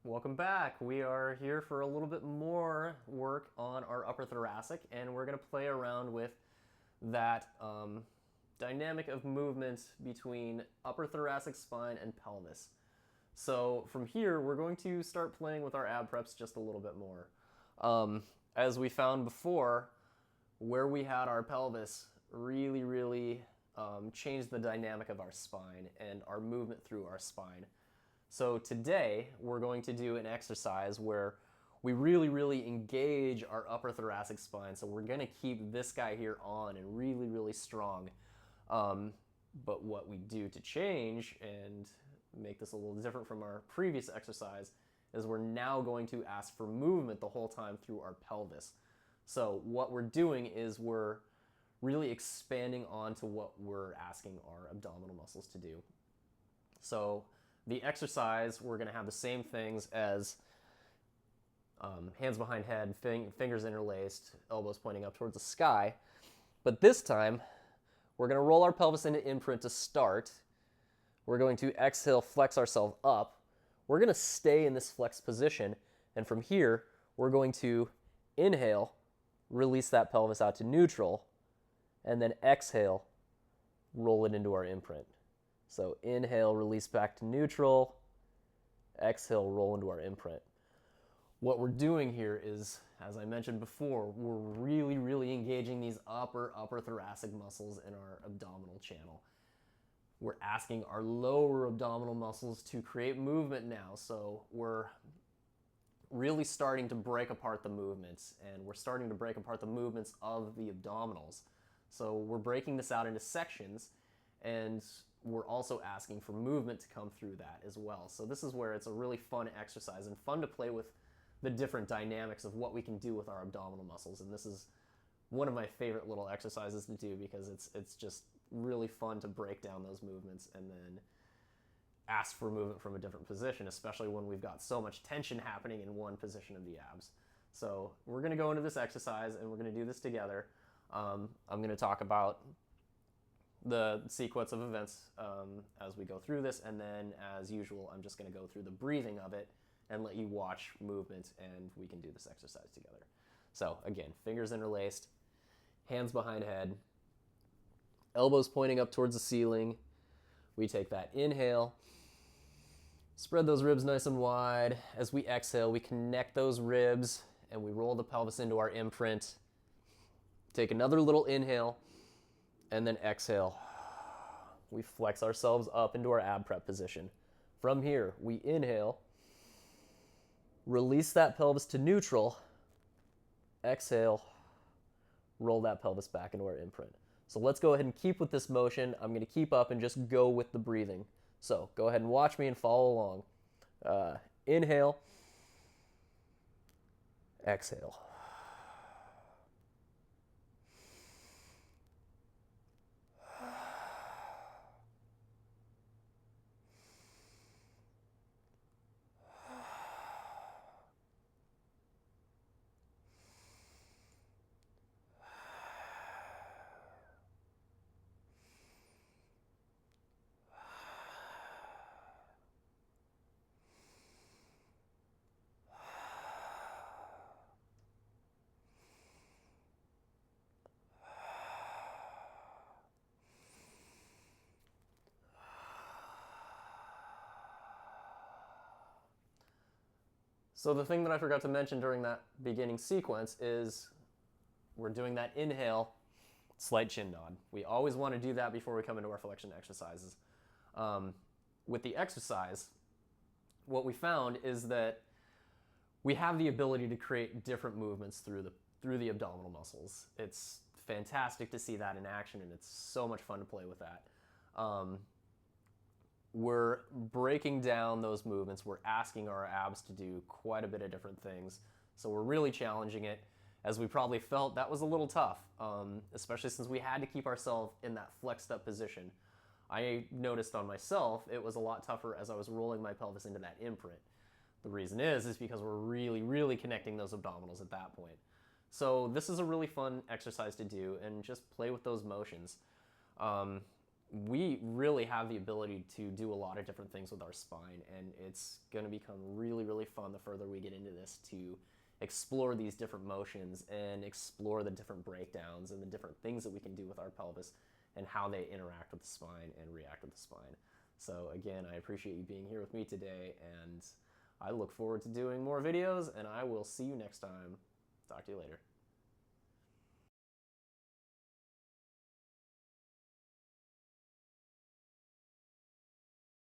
Welcome back. We are here for a little bit more work on our upper thoracic, and we're going to play around with that dynamic of movement between upper thoracic spine and pelvis. So from here, we're going to start playing with our ab preps just a little bit more. As we found before, where we had our pelvis really changed the dynamic of our spine and our movement through our spine. So today we're going to do an exercise where we really engage our upper thoracic spine. So we're going to keep this guy here on and really strong. But what we do to change and make this a little different from our previous exercise is we're now going to ask for movement the whole time through our pelvis. So what we're doing is we're really expanding onto what we're asking our abdominal muscles to do. So the exercise, we're going to have the same things as hands behind head, fingers interlaced, elbows pointing up towards the sky. But this time, we're going to roll our pelvis into imprint to start. We're going to exhale, flex ourselves up. We're going to stay in this flex position. And from here, we're going to inhale, release that pelvis out to neutral, and then exhale, roll it into our imprint. So inhale, release back to neutral, exhale, roll into our imprint. What we're doing here is, as I mentioned before, we're really engaging these upper thoracic muscles in our abdominal channel. We're asking our lower abdominal muscles to create movement now. So we're really starting to break apart the movements, and we're starting to break apart the movements of the abdominals. So we're breaking this out into sections, and we're also asking for movement to come through that as well. So this is where it's a really fun exercise and fun to play with the different dynamics of what we can do with our abdominal muscles. And this is one of my favorite little exercises to do because it's just really fun to break down those movements and then ask for movement from a different position, especially when we've got so much tension happening in one position of the abs. So we're going to go into this exercise and we're going to do this together. I'm going to talk about the sequence of events as we go through this, and then as usual I'm just going to go through the breathing of it and let you watch movement, and we can do this exercise together. So again, fingers interlaced, hands behind head, elbows pointing up towards the ceiling. We take that inhale, spread those ribs nice and wide. As we exhale, we connect those ribs and we roll the pelvis into our imprint. Take another little inhale, and then exhale. We flex ourselves up into our ab prep position. From here, we inhale, release that pelvis to neutral, exhale, roll that pelvis back into our imprint. So let's go ahead and keep with this motion. I'm going to keep up and just go with the breathing. So go ahead and watch me and follow along. Inhale, exhale. So the thing that I forgot to mention during that beginning sequence is we're doing that inhale, slight chin nod. We always want to do that before we come into our flexion exercises. With the exercise, what we found is that we have the ability to create different movements through the abdominal muscles. It's fantastic to see that in action, and it's so much fun to play with that. We're breaking down those movements. We're asking our abs to do quite a bit of different things. So we're really challenging it. As we probably felt, that was a little tough, especially since we had to keep ourselves in that flexed up position. I noticed on myself it was a lot tougher as I was rolling my pelvis into that imprint. The reason is because we're really connecting those abdominals at that point. So this is a really fun exercise to do and just play with those motions. we really have the ability to do a lot of different things with our spine, and it's going to become really, really fun the further we get into this to explore these different motions and explore the different breakdowns and the different things that we can do with our pelvis and how they interact with the spine and react with the spine. So again, I appreciate you being here with me today, and I look forward to doing more videos, and I will see you next time. Talk to you later.